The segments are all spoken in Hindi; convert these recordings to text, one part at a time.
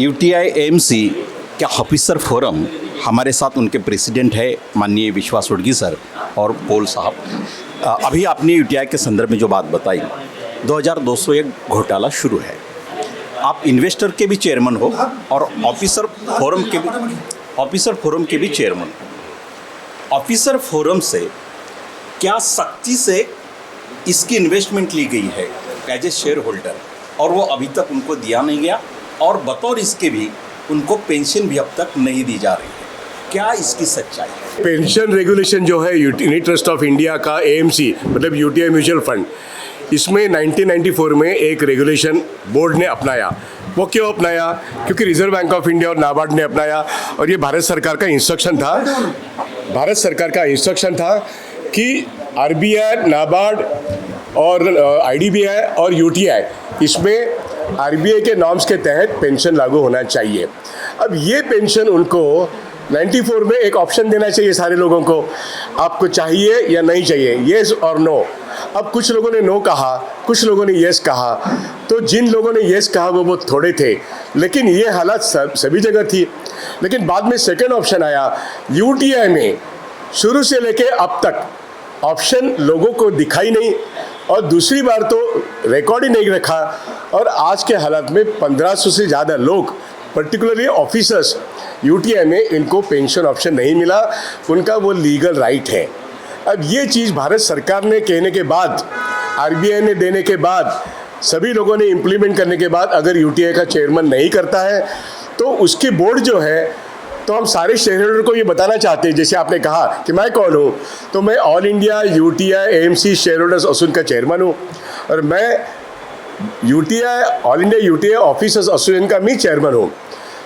यूटीआई एएमसी का ऑफिसर फोरम, हमारे साथ उनके प्रेसिडेंट है माननीय विश्वास उड़गी सर और पोल साहब। अभी आपने यूटीआई के संदर्भ में जो बात बताई, 2201 घोटाला शुरू है। आप इन्वेस्टर के भी चेयरमैन हो और ऑफिसर फोरम के भी चेयरमैन हो। ऑफिसर फोरम से क्या सख्ती से इसकी इन्वेस्टमेंट ली गई है एज ए शेयर होल्डर, और वो अभी तक उनको दिया नहीं गया, और बतौर इसके भी उनको पेंशन भी अब तक नहीं दी जा रही है। क्या इसकी सच्चाई है? पेंशन रेगुलेशन जो है यूनिट ट्रस्ट ऑफ इंडिया का एएमसी मतलब यूटीआई म्यूचुअल फंड, इसमें 1994 में एक रेगुलेशन बोर्ड ने अपनाया। वो क्यों अपनाया? क्योंकि रिजर्व बैंक ऑफ इंडिया और नाबार्ड ने अपनाया, और ये भारत सरकार का इंस्ट्रक्शन था। भारत सरकार का इंस्ट्रक्शन था कि आरबीआई, नाबार्ड और आईडीबीआई और यूटीआई, इसमें आरबीआई के नॉर्म्स के तहत पेंशन लागू होना चाहिए। अब ये पेंशन उनको 94 में एक ऑप्शन देना चाहिए सारे लोगों को, आपको चाहिए या नहीं चाहिए, येस और नो। अब कुछ लोगों ने नो कहा, कुछ लोगों ने येस कहा। तो जिन लोगों ने येस कहा वो बहुत थोड़े थे, लेकिन ये हालत सभी जगह थी। लेकिन बाद में सेकेंड ऑप्शन आया। यूटीआई में शुरू से लेके अब तक ऑप्शन लोगों को दिखाई नहीं, और दूसरी बार तो रिकॉर्ड ही नहीं रखा। और आज के हालात में 1500 से ज़्यादा लोग, पर्टिकुलरली ऑफिसर्स, यूटीआई में इनको पेंशन ऑप्शन नहीं मिला। उनका वो लीगल राइट है। अब ये चीज़ भारत सरकार ने कहने के बाद, आरबीआई ने देने के बाद, सभी लोगों ने इम्प्लीमेंट करने के बाद, अगर यूटीआई का चेयरमैन नहीं करता है तो उसकी बोर्ड जो है, तो हम सारे शेयर होल्डर को ये बताना चाहते हैं, जैसे आपने कहा कि मैं कौन हूँ, तो मैं all India UTI AMC share holders association का चेयरमैन हूँ, और मैं UTI all India UTI officers association का भी चेयरमैन हूँ।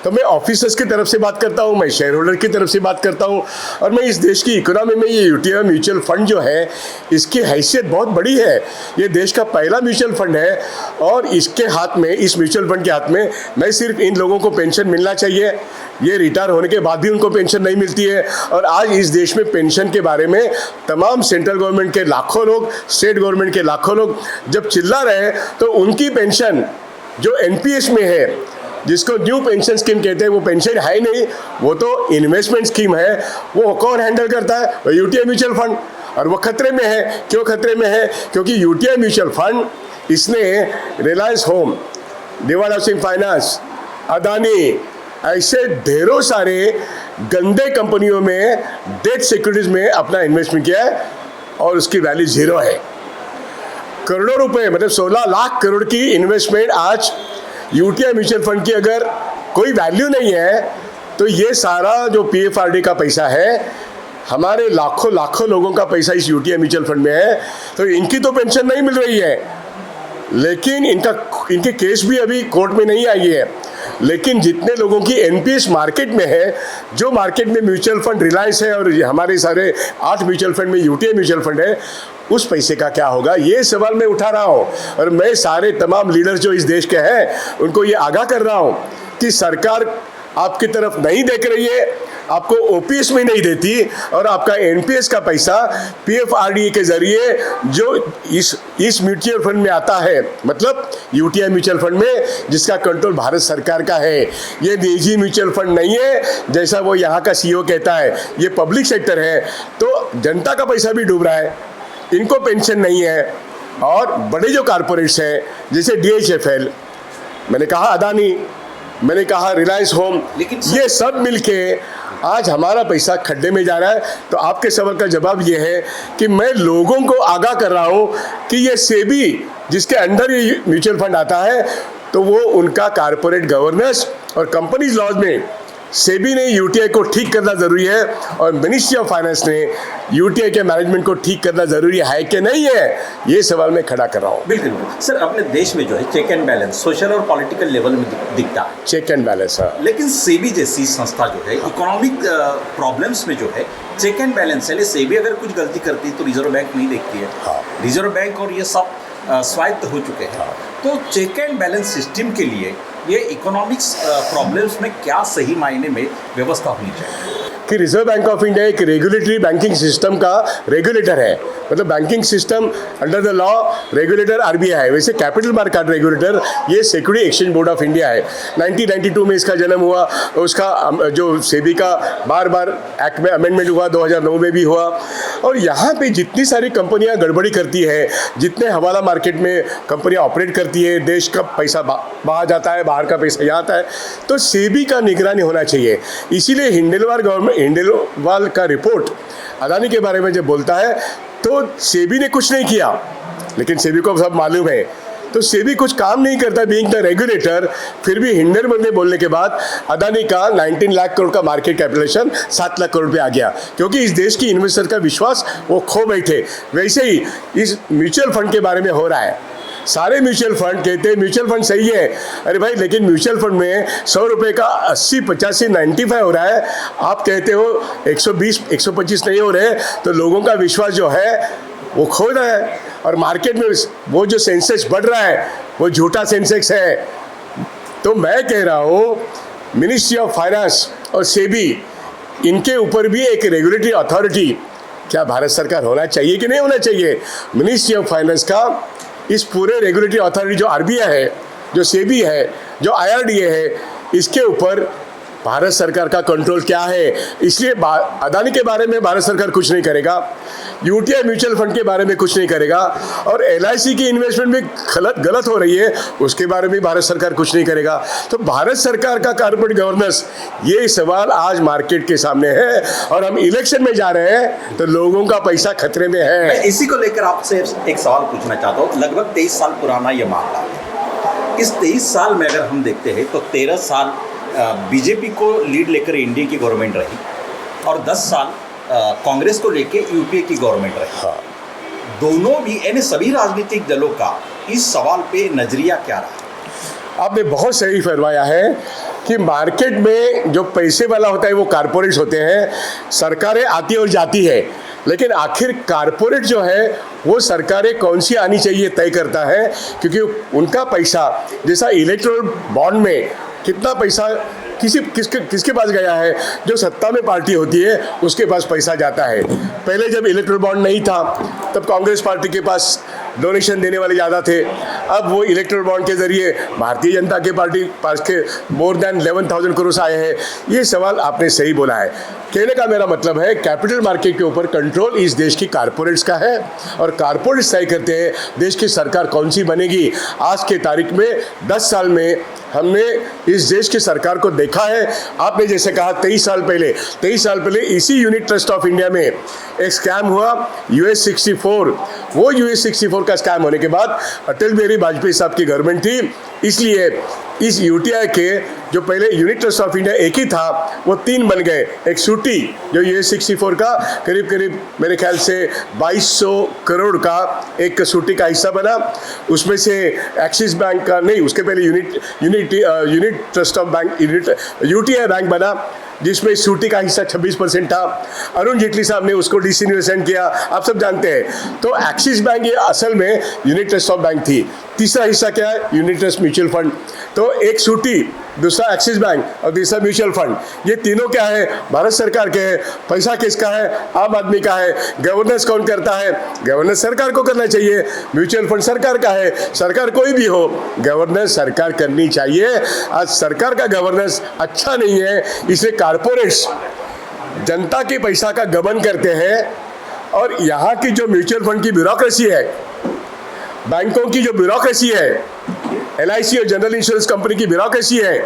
तो मैं ऑफिसर्स की तरफ से बात करता हूँ, मैं शेयर होल्डर की तरफ से बात करता हूँ, और मैं इस देश की इकोनॉमी में ये यूटीआई म्यूचुअल फंड जो है, इसकी हैसियत बहुत बड़ी है। ये देश का पहला म्यूचुअल फंड है, और इसके हाथ में, इस म्यूचुअल फंड के हाथ में, मैं सिर्फ इन लोगों को पेंशन मिलना चाहिए। ये रिटायर होने के बाद भी उनको पेंशन नहीं मिलती है। और आज इस देश में पेंशन के बारे में तमाम सेंट्रल गवर्नमेंट के लाखों लोग, स्टेट गवर्नमेंट के लाखों लोग जब चिल्ला रहे हैं, तो उनकी पेंशन जो एनपीएस में है, जिसको न्यू पेंशन स्कीम कहते हैं, वो पेंशन है नहीं, वो तो इन्वेस्टमेंट स्कीम है। वो कौन हैंडल करता है? वो यूटीआई म्यूचुअल फंड। और वो खतरे में है। क्यों खतरे में है? क्योंकि यूटीआई म्यूचुअल फंड, इसने रिलायंस होम, दिवान हाउसिंग फाइनेंस, अदानी, ऐसे ढेरों सारे गंदे कंपनियों में डेट सिक्योरिटीज में अपना इन्वेस्टमेंट किया है, और उसकी वैल्यू जीरो है। करोड़ों रुपए, मतलब 16 लाख करोड़ की इन्वेस्टमेंट आज यूटीआई म्यूचुअल फंड की अगर कोई वैल्यू नहीं है, तो ये सारा जो पीएफआरडी का पैसा है, हमारे लाखों लाखों लोगों का पैसा इस यूटीआई म्यूचुअल फंड में है। तो इनकी तो पेंशन नहीं मिल रही है, लेकिन इनके केस भी अभी कोर्ट में नहीं आई है। लेकिन जितने लोगों की एनपीएस मार्केट में है, जो मार्केट में म्यूचुअल फंड रिलायंस है, और हमारे सारे 8 म्यूचुअल फंड में यूटीआई म्यूचुअल फंड है, उस पैसे का क्या होगा? ये सवाल मैं उठा रहा हूँ, और मैं सारे तमाम लीडर्स जो इस देश के हैं उनको ये आगाह कर रहा हूँ कि सरकार आपकी तरफ नहीं देख रही है, आपको ओपीएस में नहीं देती, और आपका एनपीएस का पैसा पीएफआरडी के जरिए जो इस म्यूचुअल फंड में आता है, मतलब यूटीआई म्यूचुअल फंड में, जिसका कंट्रोल भारत सरकार का है। ये निजी म्यूचुअल फंड नहीं है, जैसा वो यहाँ का सीईओ कहता है। ये पब्लिक सेक्टर है, तो जनता का पैसा भी डूब रहा है, इनको पेंशन नहीं है। और बड़े जो कारपोरेट्स हैं, जैसे डीएचएफएल, मैंने कहा अदानी, मैंने कहा रिलायंस होम, लेकिन ये सब मिलके आज हमारा पैसा खड्डे में जा रहा है। तो आपके सवाल का जवाब ये है कि मैं लोगों को आगाह कर रहा हूँ कि ये सेबी, जिसके अंडर ये म्यूचुअल फंड आता है, तो वो उनका कारपोरेट गवर्नेंस और कंपनीज लॉज में सेबी ने यूटीआई को ठीक करना ज़रूरी है, और मिनिस्ट्री ऑफ फाइनेंस ने यूटीआई के मैनेजमेंट को ठीक करना ज़रूरी है कि नहीं है, ये सवाल मैं खड़ा कर रहा हूँ। बिल्कुल सर, अपने देश में जो है चेक एंड बैलेंस सोशल और पॉलिटिकल लेवल में दिखता है। चेक एंड बैलेंस, हाँ। लेकिन सेबी जैसी संस्था जो है, इकोनॉमिक प्रॉब्लम्स में जो है चेक एंड बैलेंस है। सेबी अगर कुछ गलती करती है तो रिजर्व बैंक नहीं देखती है। हाँ। रिजर्व बैंक और ये सब स्वायत्त हो चुके हैं। हाँ। तो चेक एंड बैलेंस सिस्टम के लिए ये इकोनॉमिक्स प्रॉब्लम्स में क्या सही मायने में व्यवस्था होनी चाहिए? कि रिजर्व बैंक ऑफ इंडिया एक रेगुलेटरी बैंकिंग सिस्टम का रेगुलेटर है, मतलब banking system under the law regulator RBI है, वैसे कैपिटल मार्केट रेगुलेटर ये security exchange board of India है। 1992 में इसका जन्म हुआ, उसका जो सेबी का बार बार एक्ट में अमेंडमेंट हुआ, 2009 में भी हुआ। और यहाँ पे जितनी सारी कंपनियाँ गड़बड़ी करती है, जितने हवाला मार्केट में कंपनियाँ ऑपरेट करती है, देश का पैसा बाहर जाता है, बाहर का पैसा यहाँ आता है, तो सेबी का निगरानी होना चाहिए। इसीलिए हिंडेलवाल का रिपोर्ट अदानी के बारे में जब बोलता है तो सेबी ने कुछ नहीं किया, लेकिन सेबी को सब मालूम है, तो सेबी कुछ काम नहीं करता बीइंग द रेगुलेटर। फिर भी हिंडेलवाल ने बोलने के बाद अदानी का 19 लाख करोड़ का मार्केट कैपिटलाइजेशन 7 लाख करोड़ पे आ गया, क्योंकि इस देश की इन्वेस्टर का विश्वास वो खो बैठे। वैसे ही इस म्यूचुअल फंड के बारे में हो रहा है। सारे म्यूचुअल फंड कहते हैं म्यूचुअल फंड सही है, अरे भाई लेकिन म्यूचुअल फंड में 100 रुपये का 80, 85, 95 हो रहा है, आप कहते हो 120, 125 नहीं हो रहे, तो लोगों का विश्वास जो है वो खो रहा है। और मार्केट में वो जो सेंसेक्स बढ़ रहा है वो झूठा सेंसेक्स है। तो मैं कह रहा हूँ मिनिस्ट्री ऑफ फाइनेंस और सेबी, इनके ऊपर भी एक रेगुलेटरी अथॉरिटी क्या भारत सरकार होना चाहिए कि नहीं होना चाहिए। मिनिस्ट्री ऑफ फाइनेंस का इस पूरे रेगुलेटरी अथॉरिटी जो आरबीआई है, जो सेबी है, जो आईआरडीए है, इसके ऊपर भारत सरकार का कंट्रोल क्या है। इसलिए अदानी के बारे में भारत सरकार कुछ नहीं करेगा, यूटीआई म्यूचुअल फंड के बारे में कुछ नहीं करेगा, और एलआईसी की इन्वेस्टमेंट भी गलत हो रही है, उसके बारे में भारत सरकार कुछ नहीं करेगा। तो भारत सरकार का कॉर्पोरेट गवर्नेंस, ये सवाल आज मार्केट के सामने है, और हम इलेक्शन में जा रहे हैं तो लोगों का पैसा खतरे में है। मैं इसी को लेकर आपसे एक सवाल पूछना चाहता हूँ। लगभग 23 साल पुराना ये मामला है। इस 23 साल में अगर हम देखते हैं तो 13 साल बीजेपी को लीड लेकर इंडिया की गवर्नमेंट रही, और 10 साल कांग्रेस को लेके यूपीए की गवर्नमेंट रही। हाँ। दोनों भी यानी सभी राजनीतिक दलों का इस सवाल पे नजरिया क्या रहा? आपने बहुत सही फरमाया है कि मार्केट में जो पैसे वाला होता है वो कारपोरेट्स होते हैं, सरकारें आती और जाती है, लेकिन आखिर कारपोरेट जो है वो सरकारें कौन सी आनी चाहिए तय करता है, क्योंकि उनका पैसा, जैसा इलेक्टोरल बॉन्ड में कितना पैसा किसके पास गया है, जो सत्ता में पार्टी होती है उसके पास पैसा जाता है। पहले जब इलेक्टोरल बॉन्ड नहीं था तब कांग्रेस पार्टी के पास डोनेशन देने वाले ज़्यादा थे। अब वो इलेक्टोरल बॉन्ड के ज़रिए भारतीय जनता के पार्टी पास के मोर देन 11,000 करोड़ आए हैं। ये सवाल आपने सही बोला है। कहने का मेरा मतलब है कैपिटल मार्केट के ऊपर कंट्रोल इस देश की कारपोरेट्स का है, और कारपोरेट्स तय करते हैं देश की सरकार कौन सी बनेगी। आज के तारीख में 10 साल में हमने इस देश की सरकार को देखा है। आपने जैसे कहा 23 साल पहले इसी यूनिट ट्रस्ट ऑफ इंडिया में एक स्कैम हुआ, US 64। वो US 64 का स्कैम होने के बाद अटल बिहारी वाजपेयी साहब की गवर्नमेंट थी, इसलिए इस यूटीआई के जो पहले यूनिट ट्रस्ट ऑफ इंडिया एक ही था वो 3 बन गए। एक सूटी जो US 64 का करीब मेरे ख्याल से 2200 करोड़ का एक सूटी का हिस्सा बना, उसमें से एक्सिस बैंक का नहीं, उसके पहले unit trust of bank UTI bank बना, जिसमें सूटी का हिस्सा 26% था। अरुण जेटली साहब ने उसको डिसइन्वेस्टमेंट किया, आप सब जानते हैं। तो एक्सिस बैंक ये असल में यूनिट ट्रस्ट ऑफ बैंक थी। तीसरा हिस्सा क्या है, यूनिट ट्रस्ट म्यूचुअल फंड। तो एक सूटी, दूसरा एक्सिस बैंक और तीसरा म्यूचुअल फंड, ये तीनों क्या है, भारत सरकार के है। पैसा किसका है, आम आदमी का है। गवर्नेंस कौन करता है, गवर्नेंस सरकार को करना चाहिए। म्यूचुअल फंड सरकार का है, सरकार कोई भी हो, गवर्नेंस सरकार करनी चाहिए। आज सरकार का गवर्नेंस अच्छा नहीं है, इसलिए कारपोरेट्स जनता के पैसा का गबन करते हैं। और यहाँ की जो म्यूचुअल फंड की ब्यूरोक्रेसी है, बैंकों की जो ब्यूरोक्रेसी है, LIC और जनरल इंश्योरेंस कंपनी की ब्यूरोक्रेसी है,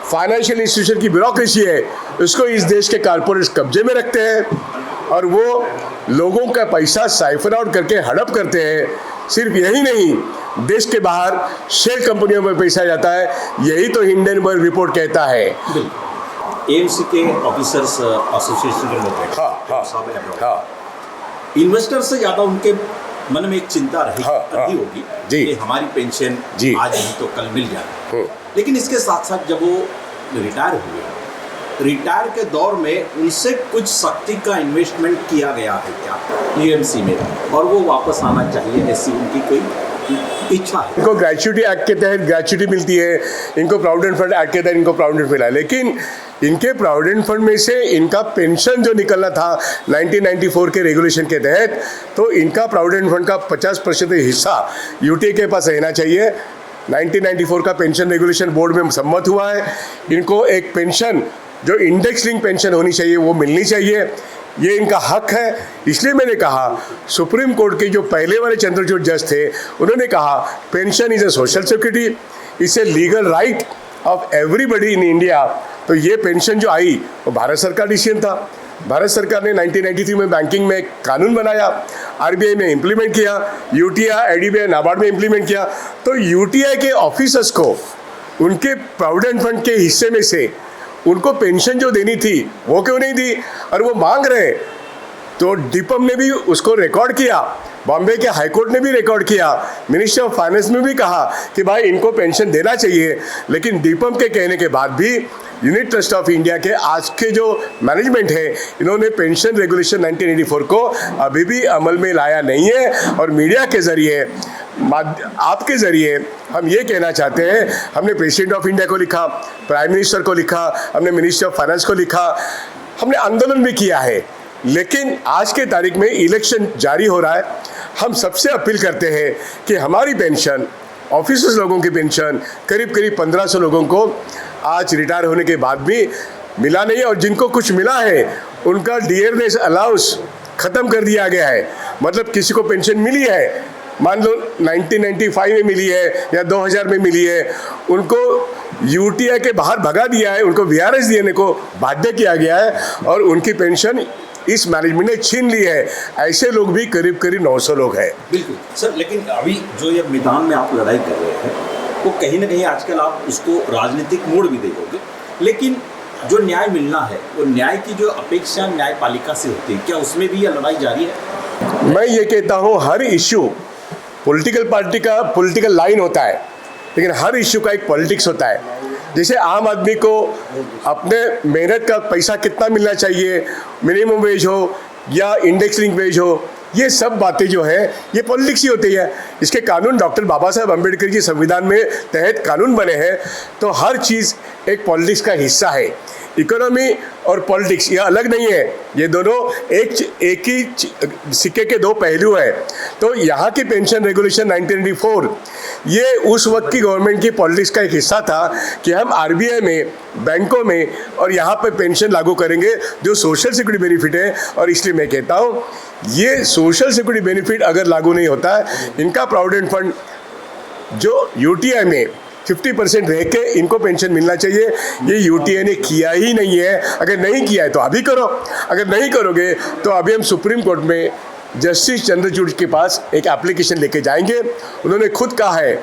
फाइनेंशियल इंस्टीट्यूशन की ब्यूरोक्रेसी है, उसको इस देश के कारपोरेट्स कब्जे में रखते हैं और वो लोगों का पैसा साइफर आउट करके हड़प करते हैं। सिर्फ यही नहीं, देश के बाहर शेल कंपनियों में पैसा जाता है, यही तो हिंडनबर्ग रिपोर्ट कहता है। AMC के ऑफिसर्स एसोसिएशन के लोग हाँ। इन्वेस्टर से ज़्यादा उनके मन में एक चिंता रही होगी कि हमारी पेंशन आज नहीं तो कल मिल जाए। लेकिन इसके साथ साथ जब वो रिटायर हुए, रिटायर के दौर में उनसे कुछ शक्ति का इन्वेस्टमेंट किया गया है क्या AMC में, और वो वापस आना चाहिए, ऐसी उनकी कोई इच्छा है? इनको ग्रेच्युटी एक्ट के तहत ग्रेच्युटी मिलती है, इनको प्रोविडेंट फंड एक्ट के तहत इनको प्रोविडेंट मिला है, लेकिन इनके प्रोविडेंट फंड में से इनका पेंशन जो निकलना था 1994 के रेगुलेशन के तहत, तो इनका प्रोविडेंट फंड का 50% हिस्सा यूटीए के पास रहना चाहिए। 1994 का पेंशन रेगुलेशन बोर्ड में सम्मत हुआ है। इनको एक पेंशन जो इंडेक्स लिंक पेंशन होनी चाहिए वो मिलनी चाहिए, ये इनका हक है। इसलिए मैंने कहा सुप्रीम कोर्ट के जो पहले वाले चंद्रचूड़ जज थे उन्होंने कहा pension is a social security, it's a legal right of everybody in India. तो ये पेंशन जो आई वो भारत सरकार डिसीजन था। भारत सरकार ने 1993 में बैंकिंग में एक कानून बनाया, आरबीआई में इम्प्लीमेंट किया, यूटीआई, एडीबीआई, नाबार्ड में इम्प्लीमेंट किया। तो यूटीआई के ऑफिसर्स को उनके प्रोविडेंट फंड के हिस्से में से उनको पेंशन जो देनी थी वो क्यों नहीं दी, और वो मांग रहे। तो डीपम ने भी उसको रिकॉर्ड किया, बॉम्बे के हाई कोर्ट ने भी रिकॉर्ड किया, मिनिस्ट्री ऑफ फाइनेंस में भी कहा कि भाई इनको पेंशन देना चाहिए। लेकिन डीपम के कहने के बाद भी यूनिट ट्रस्ट ऑफ इंडिया के आज के जो मैनेजमेंट है, इन्होंने पेंशन रेगुलेशन 1984 को अभी भी अमल में लाया नहीं है। और मीडिया के ज़रिए, आपके ज़रिए हम ये कहना चाहते हैं, हमने प्रेसिडेंट ऑफ इंडिया को लिखा, प्राइम मिनिस्टर को लिखा, हमने मिनिस्ट्री ऑफ फाइनेंस को लिखा, हमने आंदोलन भी किया है। लेकिन आज के तारीख में इलेक्शन जारी हो रहा है, हम सबसे अपील करते हैं कि हमारी पेंशन, ऑफिसर्स लोगों की पेंशन करीब 1500 लोगों को आज रिटायर होने के बाद भी मिला नहीं है, और जिनको कुछ मिला है उनका डियरनेस अलाउंस ख़त्म कर दिया गया है। मतलब किसी को पेंशन मिली है, मान लो 1995 में मिली है या 2000 में मिली है, उनको यूटीआई के बाहर भगा दिया है, उनको वीआरएस देने को बाध्य किया गया है और उनकी पेंशन इस मैनेजमेंट ने छीन ली है। ऐसे लोग भी करीब 900 लोग हैं। बिल्कुल सर, लेकिन अभी जो ये मैदान में आप लड़ाई कर रहे हैं वो कहीं ना कहीं आजकल आप उसको राजनीतिक मोड़ भी देखोगे, लेकिन जो न्याय मिलना है वो न्याय की जो अपेक्षा न्यायपालिका से होती है, क्या उसमें भी ये लड़ाई जारी है? मैं ये कहता हूँ हर इश्यू पॉलिटिकल पार्टी का पॉलिटिकल लाइन होता है, लेकिन हर इश्यू का एक पॉलिटिक्स होता है। जैसे आम आदमी को अपने मेहनत का पैसा कितना मिलना चाहिए, मिनिमम वेज हो या इंडेक्स लिंक वेज हो, ये सब बातें जो है ये पॉलिटिक्स ही होती है। इसके कानून डॉक्टर बाबा साहब अम्बेडकर जी संविधान में तहत कानून बने हैं, तो हर चीज़ एक पॉलिटिक्स का हिस्सा है। इकोनॉमी और पॉलिटिक्स ये अलग नहीं है, ये दोनों एक ही सिक्के के दो पहलू हैं। तो यहाँ की पेंशन रेगुलेशन 1994 ये उस वक्त की गवर्नमेंट की पॉलिटिक्स का एक हिस्सा था कि हम आरबीआई में, बैंकों में और यहाँ पे पेंशन लागू करेंगे जो सोशल सिक्योरिटी बेनिफिट है। और इसलिए मैं कहता हूँ ये सोशल सिक्योरिटी बेनिफिट अगर लागू नहीं होता है, इनका प्रोविडेंट फंड जो यूटीआई में 50% रह के इनको पेंशन मिलना चाहिए, ये यूटीआई ने किया ही नहीं है। अगर नहीं किया है तो अभी करो, अगर नहीं करोगे तो अभी हम सुप्रीम कोर्ट में जस्टिस चंद्रचूड़ के पास एक एप्लीकेशन लेके जाएंगे। उन्होंने खुद कहा है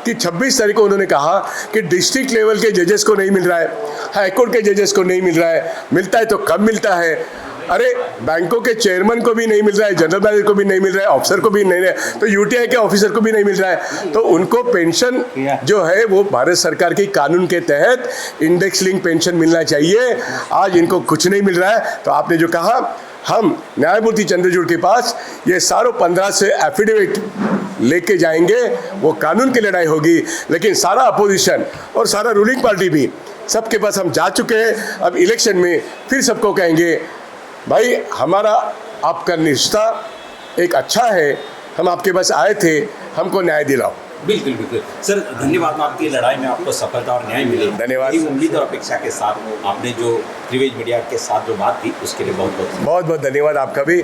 कि 26 तारीख को उन्होंने कहा कि डिस्ट्रिक्ट लेवल के जजेस को नहीं मिल रहा है, हाई कोर्ट के जजेस को नहीं मिल रहा है, मिलता है तो कब मिलता है। अरे बैंकों के चेयरमैन को भी नहीं मिल रहा है, जनरल मैनेजर को भी नहीं मिल रहा है, ऑफिसर को भी नहीं रहा है, तो यूटीआई के ऑफिसर को भी नहीं मिल रहा है। तो उनको पेंशन जो है वो भारत सरकार की कानून के तहत इंडेक्स लिंक पेंशन मिलना चाहिए। आज इनको कुछ नहीं मिल रहा है। तो आपने जो कहा, हम न्यायमूर्ति चंद्रचूड़ के पास ये सारों 15 से एफिडेविट लेके जाएंगे, वो कानून की लड़ाई होगी। लेकिन सारा अपोजिशन और सारा रूलिंग पार्टी भी, सबके पास हम जा चुके हैं। अब इलेक्शन में फिर सबको कहेंगे भाई हमारा आपका रिश्ता एक अच्छा है, हम आपके पास आए थे, हमको न्याय दिलाओ। बिल्कुल बिल्कुल सर, धन्यवाद। आपकी लड़ाई में आपको सफलता और न्याय मिले, धन्यवाद। उम्मीद और अपेक्षा के साथ आपने जो त्रिवेज मीडिया के साथ जो बात की उसके लिए बहुत बहुत बहुत धन्यवाद आपका भी।